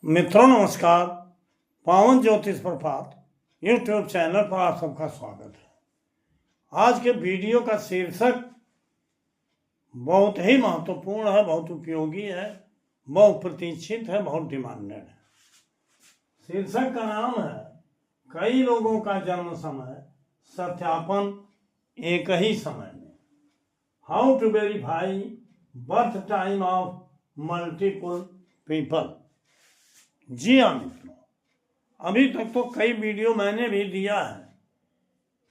मित्रों नमस्कार। पावन ज्योतिष प्रभात यूट्यूब चैनल पर आप सबका स्वागत है। आज के वीडियो का शीर्षक बहुत ही महत्वपूर्ण है, बहुत उपयोगी है, बहुत प्रतीक्षित है, बहुत डिमांडेड है। शीर्षक का नाम है कई लोगों का जन्म समय सत्यापन एक ही समय में। How to verify birth time of multiple people. जी हाँ मित्रों, अभी तक तो कई वीडियो मैंने भी दिया है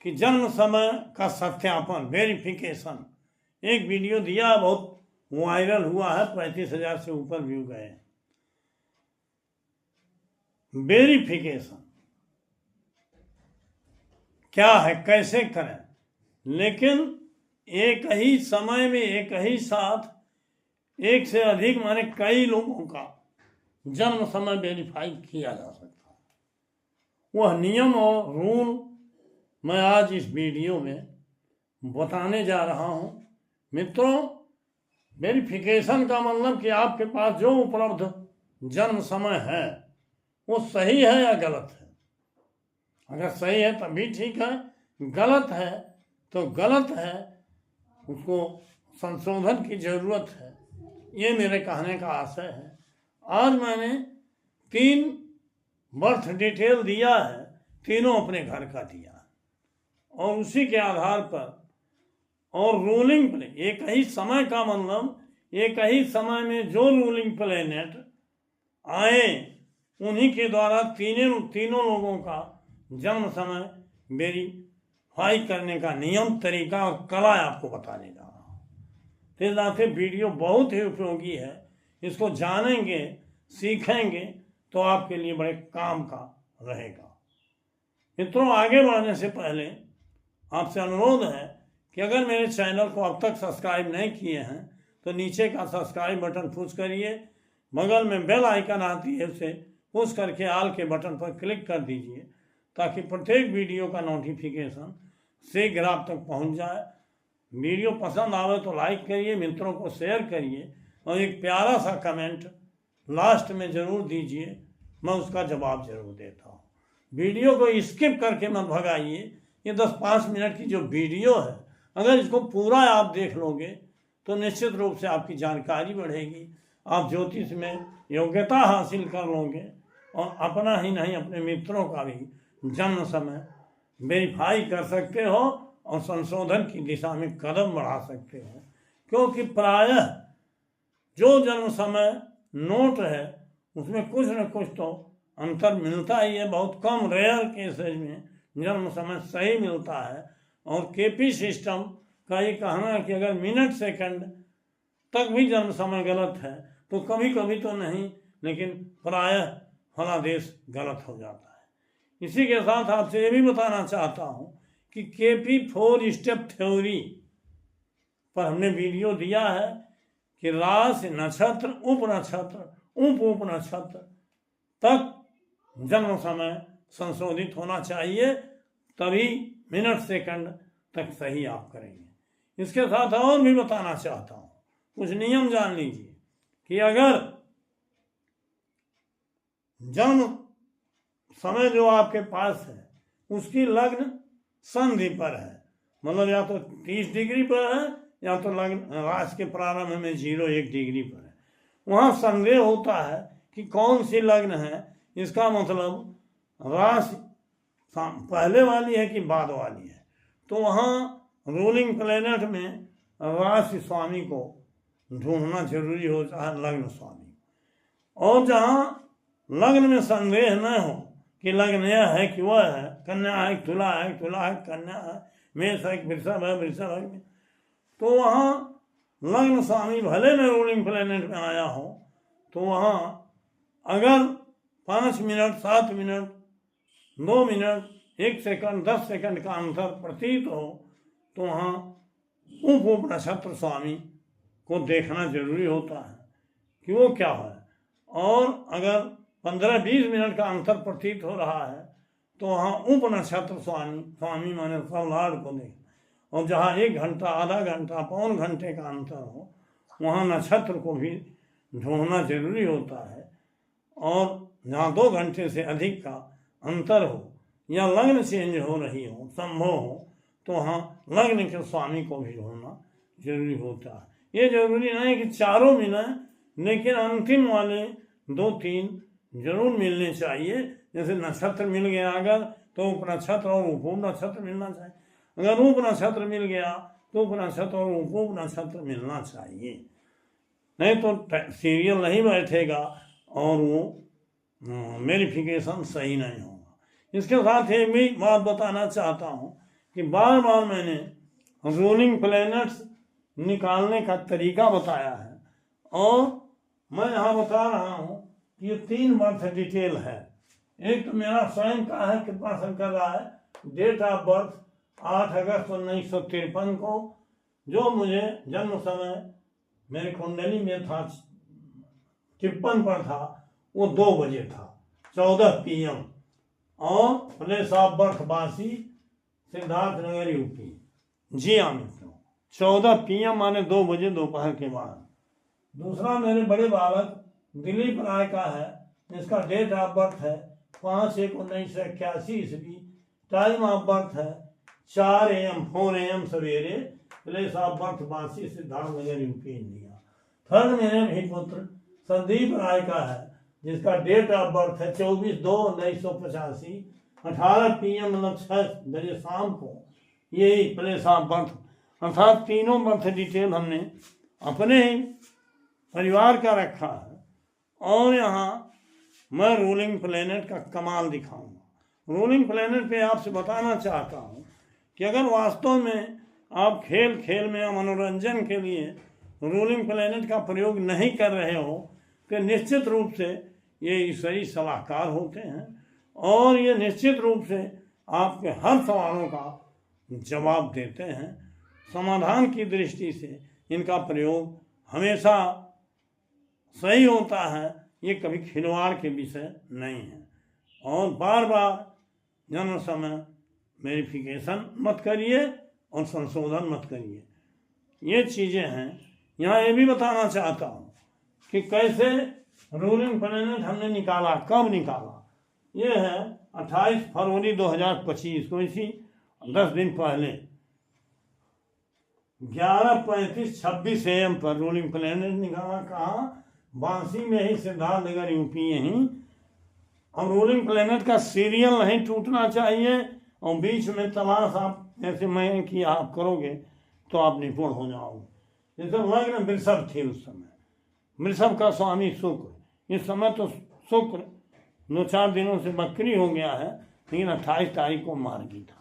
कि जन्म समय का सत्यापन वेरिफिकेशन। एक वीडियो दिया, बहुत वायरल हुआ है, 35,000 से ऊपर व्यू गए। वेरिफिकेशन क्या है, कैसे करें, लेकिन एक ही समय में एक ही साथ एक से अधिक माने कई लोगों का जन्म समय वेरीफाई किया जा सकता है। वह नियम और रूल मैं आज इस वीडियो में बताने जा रहा हूं। मित्रों, वेरिफिकेशन का मतलब कि आपके पास जो उपलब्ध जन्म समय है वो सही है या गलत है। अगर सही है तभी ठीक है, गलत है तो गलत है, उसको संशोधन की जरूरत है। ये मेरे कहने का आशय है। आज मैंने 3 बर्थ डिटेल दिया है, तीनों अपने घर का दिया है, और उसी के आधार पर और रूलिंग प्लेनेट, एक ही समय का मतलब एक ही समय में जो रूलिंग प्लेनेट आए उन्हीं के द्वारा तीनों लोगों का जन्म समय वेरीफाई करने का नियम, तरीका और कला आपको बताने जा रहा हूँ। इस नाते वीडियो बहुत ही उपयोगी है। इसको जानेंगे, सीखेंगे तो आपके लिए बड़े काम का रहेगा। मित्रों, आगे बढ़ने से पहले आपसे अनुरोध है कि अगर मेरे चैनल को अब तक सब्सक्राइब नहीं किए हैं तो नीचे का सब्सक्राइब बटन पुश करिए, बगल में बेल आइकन आती है उसे पुश करके ऑल के बटन पर क्लिक कर दीजिए ताकि प्रत्येक वीडियो का नोटिफिकेशन शीघ्र आप तक पहुंच जाए। वीडियो पसंद आवे तो लाइक करिए, मित्रों को शेयर करिए और एक प्यारा सा कमेंट लास्ट में ज़रूर दीजिए, मैं उसका जवाब जरूर देता हूँ। वीडियो को स्किप करके मत भगाइए। ये 10-5 मिनट की जो वीडियो है, अगर इसको पूरा आप देख लोगे तो निश्चित रूप से आपकी जानकारी बढ़ेगी, आप ज्योतिष में योग्यता हासिल कर लोगे और अपना ही नहीं अपने मित्रों का भी जन्म समय वेरीफाई कर सकते हो और संशोधन की दिशा में कदम बढ़ा सकते हो। क्योंकि प्रायः जो जन्म समय नोट है उसमें कुछ न कुछ तो अंतर मिलता ही है। बहुत कम रेयर केसेज में जन्म समय सही मिलता है। और केपी सिस्टम का ये कहना है कि अगर मिनट सेकंड तक भी जन्म समय गलत है तो कभी कभी तो नहीं, लेकिन प्रायः फलादेश गलत हो जाता है। इसी के साथ आपसे ये भी बताना चाहता हूँ कि केपी 4 स्टेप थ्योरी पर हमने वीडियो दिया है कि राशि, नक्षत्र, उप नक्षत्र, उप नक्षत्र तक जन्म समय संशोधित होना चाहिए, तभी मिनट सेकंड तक सही आप करेंगे। इसके साथ और भी बताना चाहता हूँ, कुछ नियम जान लीजिए कि अगर जन्म समय जो आपके पास है उसकी लग्न संधि पर है, मतलब या तो 30 डिग्री पर है या तो लग्न राशि के प्रारंभ में 0-1 डिग्री पर है, वहाँ संदेह होता है कि कौन सी लग्न है। इसका मतलब राशि पहले वाली है कि बाद वाली है, तो वहाँ रूलिंग प्लेनेट में राशि स्वामी को ढूंढना जरूरी होता है, लग्न स्वामी। और जहाँ लग्न में संदेह न हो कि लग्न यह है कि वह है, कन्या है, तुला है, तुला है, कन्या है, मेष है, वृषभ है, वृषभ है, तो वहाँ लग्न स्वामी भले में रूलिंग प्लेनेट में आया हो तो वहाँ अगर 5 minute, 7 minute, 2 minute, 1 second, 10 second का अंतर प्रतीत हो तो वहाँ उप नक्षत्र स्वामी को देखना जरूरी होता है कि वो क्या है। और अगर 15-20 मिनट का अंतर प्रतीत हो रहा है तो वहाँ उप नक्षत्र स्वामी माने सौलाद को देख। और जहाँ 1 घंटा, आधा घंटा, पौन घंटे का अंतर हो वहाँ नक्षत्र को भी ढूंढना जरूरी होता है। और जहाँ 2 घंटे से अधिक का अंतर हो या लग्न चेंज हो रही हो, संभव हो, तो वहाँ लग्न के स्वामी को भी ढूंढना जरूरी होता है। ये जरूरी नहीं कि चारों मिले, लेकिन अंतिम वाले 2-3 जरूर मिलने चाहिए। जैसे नक्षत्र मिल गया अगर, तो उप नक्षत्र और उप नक्षत्र मिलना चाहिए। अगर उप नक्षत्र मिल गया तो उप नक्षत्र और उप नक्षत्र मिलना चाहिए, नहीं तो सीरियल नहीं बैठेगा और वो वेरिफिकेशन सही नहीं होगा। इसके साथ ही भी बात बताना चाहता हूँ कि बार बार मैंने रूलिंग प्लैनेट्स निकालने का तरीका बताया है, और मैं यहाँ बता रहा हूँ कि ये 3 बर्थ डिटेल है। एक तो मेरा स्वयं का है, कृपा शंकर रहा है, डेट ऑफ बर्थ 8 अगस्त 1953 को, जो मुझे जन्म समय मेरे कुंडली में था 53 पर था, वो 2 बजे था, 14 PM, और प्लेस ऑफ बर्थ वासी सिद्धार्थ नगर यूपी। जी हाँ मित्रों, 14 PM माने 2 बजे दोपहर के बाद। दूसरा मेरे बड़े बालक दिलीप राय का है, जिसका डेट ऑफ बर्थ है 5/1/1981 ईस्वी, टाइम ऑफ बर्थ है 4 AM 4 AM सवेरे, प्लेस ऑफ बर्थ वासी Siddharth Nagar UP India. Third मेरे भी पुत्र संदीप राय का है, जिसका डेट ऑफ बर्थ है 24/2/1985, 18 PM मतलब 6 बजे शाम को, यही प्लेस ऑफ बर्थ। अर्थात तीनों बर्थ डिटेल हमने अपने ही परिवार का रखा है। और यहाँ मैं रूलिंग प्लैनेट का कमाल दिखाऊंगा। रूलिंग प्लैनेट पे आपसे बताना चाहता हूँ कि अगर वास्तव में आप खेल खेल में या मनोरंजन के लिए रूलिंग प्लैनेट का प्रयोग नहीं कर रहे हो, तो निश्चित रूप से ये ईश्वरीय सलाहकार होते हैं, और ये निश्चित रूप से आपके हर सवालों का जवाब देते हैं। समाधान की दृष्टि से इनका प्रयोग हमेशा सही होता है, ये कभी खिलवाड़ के विषय नहीं है। और बार बार जन्म समय वेरिफिकेशन मत करिए और संशोधन मत करिए, ये चीज़ें हैं। यहाँ ये भी बताना चाहता हूँ कि कैसे रूलिंग प्लैनेट हमने निकाला, कब निकाला। ये है 28 फरवरी 2025 को, इसी 10 दिन पहले 11:35-26 AM पर रूलिंग प्लैनेट निकाला। कहाँ? बांसी में ही, सिद्धार्थ नगर यूपी यहीं। अब रूलिंग प्लैनेट का सीरियल नहीं टूटना चाहिए, और बीच में तलाश आप जैसे मैं कि आप करोगे तो आप निपुण हो जाओगे। जैसे लग्न वृषभ थी उस समय, वृषभ का स्वामी शुक्र। इस समय तो शुक्र 2-4 दिनों से बकरी हो गया है, लेकिन 28 तारीख को मार्गी था।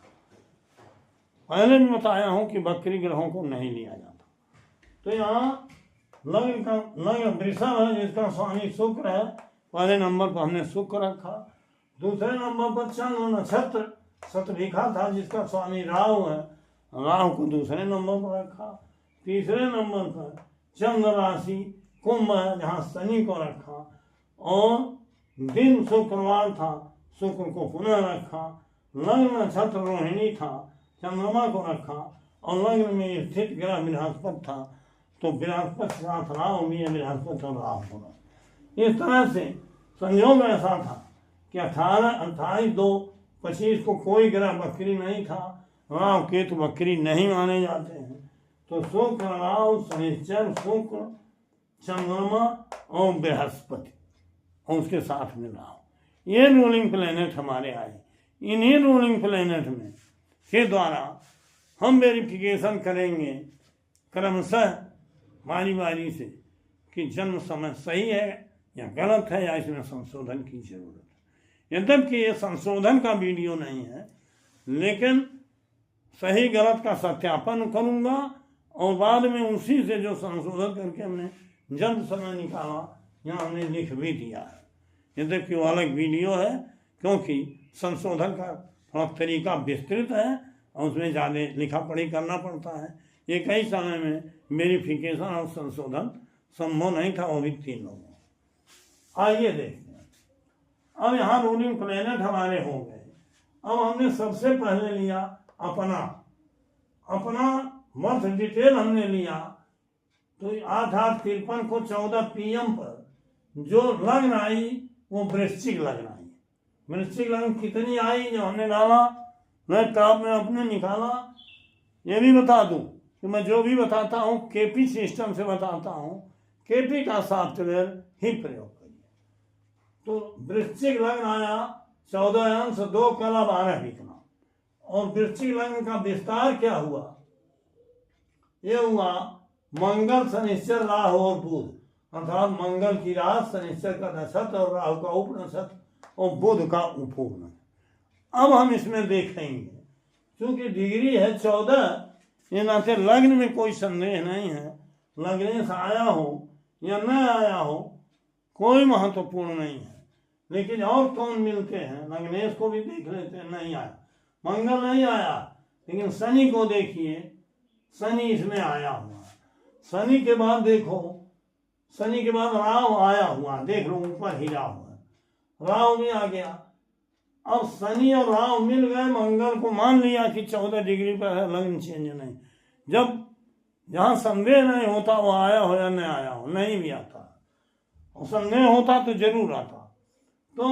पहले भी बताया हूँ कि बकरी ग्रहों को नहीं लिया जाता। तो यहाँ लग्न वृषभ है, जिसका स्वामी शुक्र है। पहले नंबर पर हमने शुक्र रखा। दूसरे नंबर पर चंद्र नक्षत्र शतभिखा था, जिसका स्वामी राहु है, राहु को दूसरे नंबर पर रखा। तीसरे नंबर पर चंद्र राशि कुंभ है, जहाँ शनि को रखा, और दिन शुक्रवार था, शुक्र को पुनः रखा। लग्न नक्षत्र रोहिणी था, चंद्रमा को रखा, और लग्न में स्थित ग्रह बृहस्पति था, तो बृहस्पति साथ राहु भी है, बृहस्पति और राहु होना। इस तरह से संयोग ऐसा था कि 28/2/25 को कोई ग्रह बकरी नहीं था। राहु केतु बकरी नहीं माने जाते हैं। तो शुक्र, राहु, शनिश्चर, शुक्र, चंद्रमा और बृहस्पति, और उसके साथ में राहु, ये रूलिंग प्लैनेट हमारे आए। इन्हीं रूलिंग प्लैनेट में के द्वारा हम वेरिफिकेशन करेंगे क्रमशः बारी बारी से कि जन्म समय सही है या गलत है, या इसमें संशोधन की जरूरत है। यद्यपि ये संशोधन का वीडियो नहीं है, लेकिन सही गलत का सत्यापन करूंगा, और बाद में उसी से जो संशोधन करके हमने जन्म समय निकाला, यहाँ हमने लिख भी दिया है। यद्यपि वो अलग वीडियो है, क्योंकि संशोधन का थोड़ा तरीका विस्तृत है, और उसमें ज़्यादा लिखा पढ़ी करना पड़ता है। एक ही समय में वेरिफिकेशन और संशोधन संभव नहीं था, वो भी 3 लोगों। आइए देखते हैं। अब यहाँ रूलिंग प्लैनेट हमारे हो गए। अब हमने सबसे पहले लिया अपना बर्थ डिटेल हमने लिया तो 8/8/53 को 14 PM पर जो लग्न आई वो वृश्चिक लग्न आई। वृश्चिक लग्न कितनी आई जो हमने डाला लैपटॉप में अपने निकाला। ये भी बता दूं कि मैं जो भी बताता हूँ केपी सिस्टम से बताता हूँ, केपी का सॉफ्टवेयर ही प्रयोग करिए। तो वृश्चिक लग्न आया 14 अंश 2 कला 12 विकना। और वृश्चिक लग्न का विस्तार क्या हुआ? ये हुआ मंगल शनिश्चर राहु और बुध, अर्थात मंगल की रात, शनिश्चर का नक्षत्र और राहु का उप नक्षत्र और बुध का उपोप नक्षत्र। अब हम इसमें देखेंगे क्योंकि डिग्री है 14, ये नाते लग्न में कोई संदेह नहीं है। लग्न से आया हो या न आया हो कोई महत्वपूर्ण नहीं है, लेकिन और कौन मिलते हैं लग्नेश को भी देख लेते हैं। नहीं आया, मंगल नहीं आया, लेकिन शनि को देखिए, शनि इसमें आया हुआ। शनि के बाद देखो, शनि के बाद राहु आया हुआ, देख लो ऊपर हिला हुआ, राहु भी आ गया। अब शनि और राहु मिल गए, मंगल को मान लिया कि 14 डिग्री पर है, लग्न चेंज नहीं। जब जहाँ संदेह नहीं होता वो आया हो या नहीं आया हो, नहीं भी आता, और संदेह होता तो जरूर आता। तो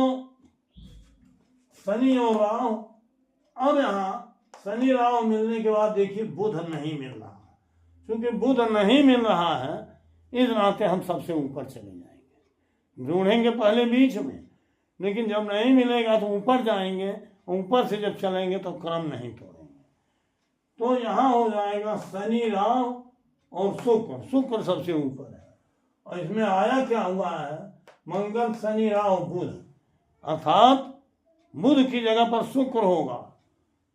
शनि और राहु, अब यहाँ शनि राहु मिलने के बाद देखिए बुध नहीं मिल रहा। क्योंकि बुध नहीं मिल रहा है इस नाते हम सबसे ऊपर चले जाएंगे, ढूंढेंगे पहले बीच में, लेकिन जब नहीं मिलेगा तो ऊपर जाएंगे, ऊपर से जब चलेंगे तो क्रम नहीं तोड़ेंगे। तो यहाँ हो जाएगा शनि राहु और शुक्र, शुक्र सबसे ऊपर है। और इसमें आया क्या हुआ है? मंगल शनि राहु बुध, अर्थात बुध की जगह पर शुक्र होगा।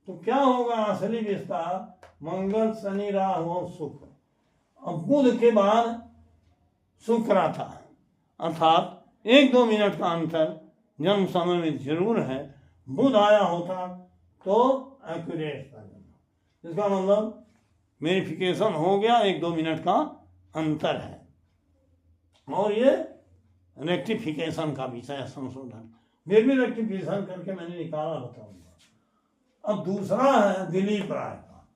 तो क्या होगा असली विस्तार? मंगल शनि राहु और शुक्र। अब बुध के बाद शुक्र आता है, अर्थात 1-2 मिनट का अंतर जन्म समय में जरूर है। बुध आया होता तो एक्यूरेट था, इसका मतलब वेरिफिकेशन हो गया, 1-2 मिनट का अंतर है। और ये रेक्टिफिकेशन का विषय है, संशोधन। फिर भी रेक्टिफिकेशन करके मैंने निकाला, बताऊंगा। अब दूसरा है दिलीप राय का।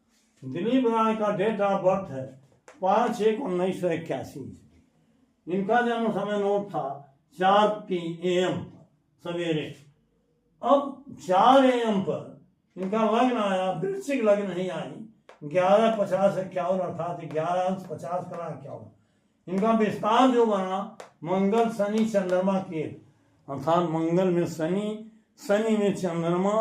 दिलीप राय का डेट ऑफ बर्थ है 5/1/1981। इनका जन्म समय नोट था 4 PM सवेरे। अब 4 AM पर इनका लग्न आया, वृश्चिक लग्न नहीं आई, 11:50-51, अर्थात 11:50-51। इनका विस्तार जो बना मंगल शनि चंद्रमा के, अर्थात मंगल में शनि, शनि में चंद्रमा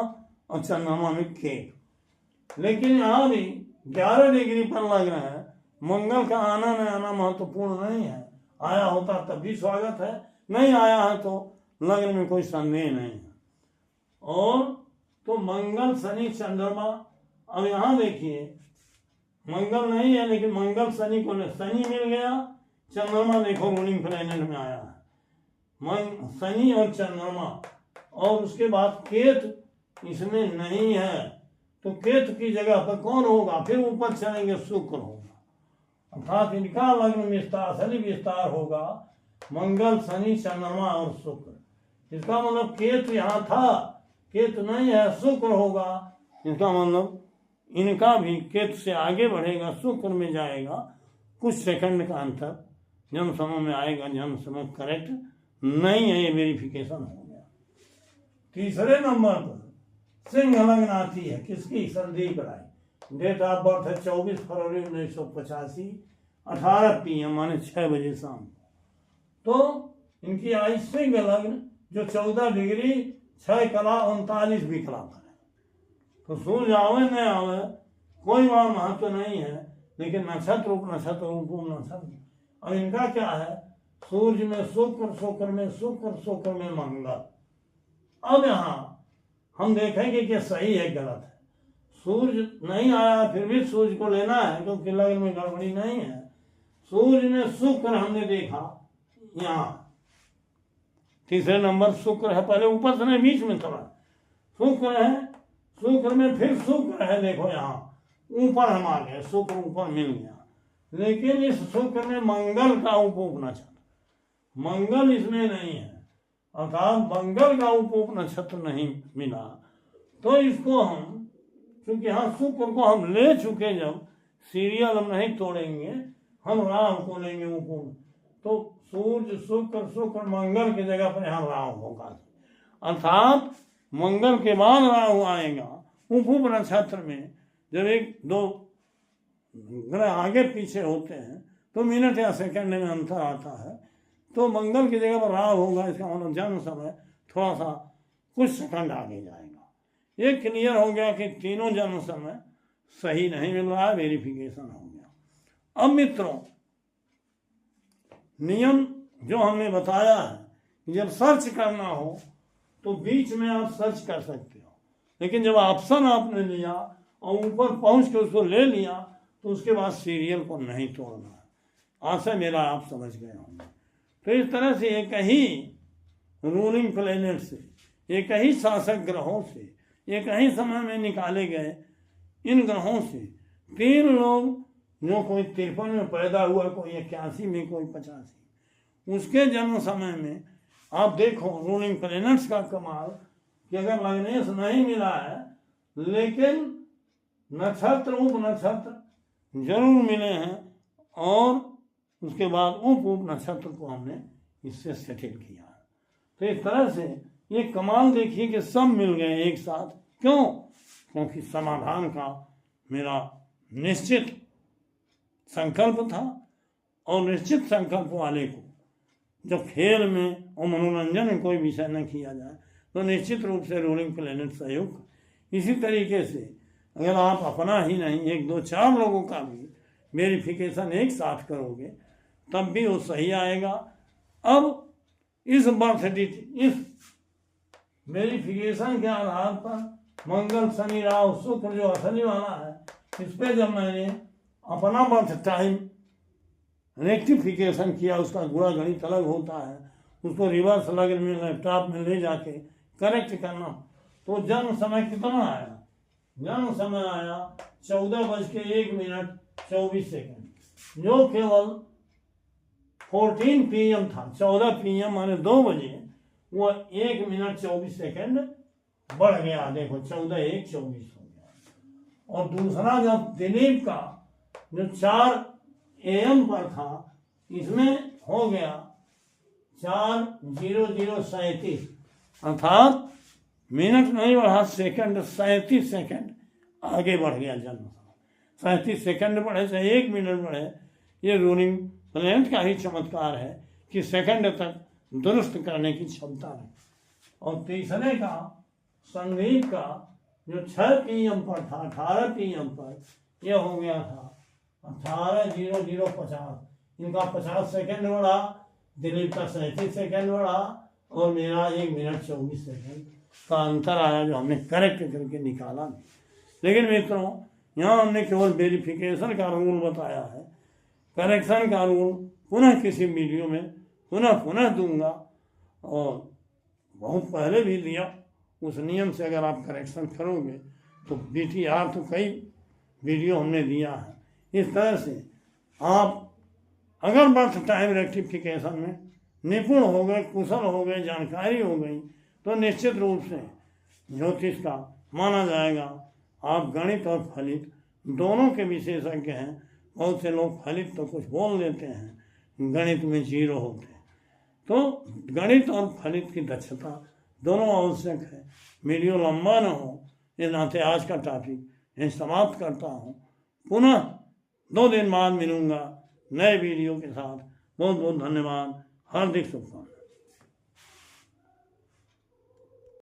और चंद्रमा में केतु। लेकिन यहाँ भी 11 डिग्री पर लग रहा है। मंगल का आना न आना महत्वपूर्ण नहीं है, आया होता तब भी स्वागत है, नहीं आया है तो लग्न में कोई संदेह नहीं है। और तो मंगल शनि चंद्रमा, अब यहाँ देखिए मंगल नहीं है, लेकिन मंगल शनि को शनि मिल गया, चंद्रमा देखो रूलिंग प्लैनेट में आया है, शनि और चंद्रमा। और उसके बाद केतु इसमें नहीं है, तो केतु की जगह पर कौन होगा? फिर ऊपर चलेंगे, शुक्र होगा, अर्थात इनका लग्न विस्तार, शनि विस्तार होगा मंगल शनि चंद्रमा और शुक्र। इसका मतलब केतु यहाँ था, केतु नहीं है, शुक्र होगा। इसका मतलब इनका भी केतु से आगे बढ़ेगा, शुक्र में जाएगा, कुछ सेकंड का अंतर जन्म समय में आएगा। जन्म समय करेक्ट नहीं है, ये वेरिफिकेशन हो गया। तीसरे नंबर पर सिंह लग्न आती है, किसकी? संदीप राय। डेट ऑफ बर्थ है 24 फरवरी 1985, 18 PM माने 6 बजे शाम। तो इनकी आई सिंह लग्न, जो 14 डिग्री 6 कला 39 विकला पर है। तो सूर्य आवे न आवे कोई वहाँ महत्व नहीं है, लेकिन नक्षत्र उप नक्षत्र उप नक्षत्र। अब इनका क्या है? सूर्य में शुक्र, शुक्र में शुक्र, शुक्र में मंगल। अब यहाँ हम देखेंगे कि सही है गलत है। सूर्य नहीं आया, फिर भी सूर्य को लेना है क्योंकि लग्न में गड़बड़ी नहीं है। सूर्य में शुक्र हमने देखा, यहाँ तीसरे नंबर शुक्र है, पहले ऊपर से नहीं बीच में थोड़ा शुक्र है, शुक्र में फिर शुक्र है, देखो यहाँ ऊपर हम आ गए, शुक्र ऊपर मिल गया। लेकिन इस शुक्र में मंगल का उप नक्षत्र, मंगल इसमें नहीं है, अर्थात मंगल का उप नक्षत्र नहीं मिला। तो इसको हम, क्योंकि यहाँ शुक्र को हम ले चुके, जब सीरियल हम नहीं तोड़ेंगे, हम राहु को लेंगे वो पूर्ण। तो सूर्य शुक्र शुक्र मंगल की जगह पर यहाँ राहु होगा, अर्थात मंगल के बाद राहु आएगा। उप नक्षत्र में जब एक दो ग्रह आगे पीछे होते हैं तो मिनट या सेकंड में अंतर आता है, तो मंगल की जगह पर राहु होगा, इसका मतलब जन्म समय थोड़ा सा कुछ सेकंड आगे जाएगा। ये क्लियर हो गया कि तीनों जन्म समय सही नहीं मिल रहा है, वेरिफिकेशन हो गया। अब मित्रों, नियम जो हमने बताया है कि जब सर्च करना हो तो बीच में आप सर्च कर सकते हो, लेकिन जब ऑप्शन आपने लिया और ऊपर पहुंच के उसको ले लिया तो उसके बाद सीरियल को नहीं तोड़ना है। आशा मेरा आप समझ गए होंगे। तो इस तरह से एक ही रूलिंग प्लेनेट से, एक ही शासक ग्रहों से, एक ही समय में निकाले गए इन ग्रहों से तीन लोग, जो कोई 53 में पैदा हुआ, कोई 81 में, कोई 85, उसके जन्म समय में आप देखो रूलिंग प्लेनेट्स का कमाल कि अगर लग्नेश नहीं मिला है लेकिन नक्षत्र उप नक्षत्र जरूर मिले हैं, और उसके बाद उप नक्षत्र को हमने इससे सेटिल किया। तो इस तरह से ये कमाल देखिए कि सब मिल गए एक साथ। क्यों? क्योंकि समाधान का मेरा निश्चित संकल्प था, और निश्चित संकल्प वाले को जब खेल में और मनोरंजन में कोई विषय न किया जाए तो निश्चित रूप से रूलिंग प्लेनेट सहयोग। इसी तरीके से अगर आप अपना ही नहीं, एक दो चार लोगों का भी वेरिफिकेशन एक साथ करोगे तब भी वो सही आएगा। अब इस बर्थ डेट, इस वेरिफिकेशन के आधार पर मंगल शनि राहु शुक्र जो असली वाला है, इस पर जब मैंने अपना बर्थ टाइम रेक्टिफिकेशन किया, उसका गुणा गणित अलग होता है, उसको रिवर्स अलग में लैपटॉप में ले जाके करेक्ट करना, तो जन्म समय कितना आया? जन्म समय आया 14:01 जो केवल 14 PM था। 14 PM माने 2 बजे, वो 1 मिनट 24 सेकंड बढ़ गया। देखो 14:01 हो गया। और दूसरा जब दिलीप का जो 4 AM पर था, इसमें हो गया 4:00:37, अर्थात मिनट नहीं बढ़ा सेकंड, 37 सेकंड आगे बढ़ गया जन्म। 37 सेकंड बढ़े से 1 मिनट बढ़े, ये रूलिंग प्लेनेट का ही चमत्कार है कि सेकंड तक दुरुस्त करने की क्षमता है। और तीसरे का संदीप का जो 6 PM पर था, 18 PM पर, यह हो गया था 18:00:50। इनका 50 सेकंड बढ़ा, दिलीप का 37 सेकंड बढ़ा, और मेरा 1 मिनट 24 सेकंड का अंतर आया जो हमने करेक्ट करके निकाला। लेकिन मित्रों, यहाँ हमने केवल वेरिफिकेशन का रूल बताया है, करेक्शन का रूल पुनः किसी वीडियो में पुनः दूंगा, और बहुत पहले भी दिया। उस नियम से अगर आप करेक्शन करोगे तो BTR तो कई वीडियो हमने दिया है। इस तरह से आप अगर बर्थ टाइम रेक्टिफिकेशन में निपुण हो गए, कुशल हो गए, जानकारी हो गई, तो निश्चित रूप से ज्योतिष का माना जाएगा आप गणित और फलित दोनों के विशेषज्ञ हैं। बहुत से लोग फलित तो कुछ बोल देते हैं, गणित में 0 होते हैं। तो गणित और फलित की दक्षता दोनों आवश्यक है। वीडियो लंबा न हो, इस नाते आज का टॉपिक मैं समाप्त करता हूँ। पुनः 2 दिन बाद मिलूंगा नए वीडियो के साथ। बहुत बहुत धन्यवाद, हार्दिक शुभकामनाएं।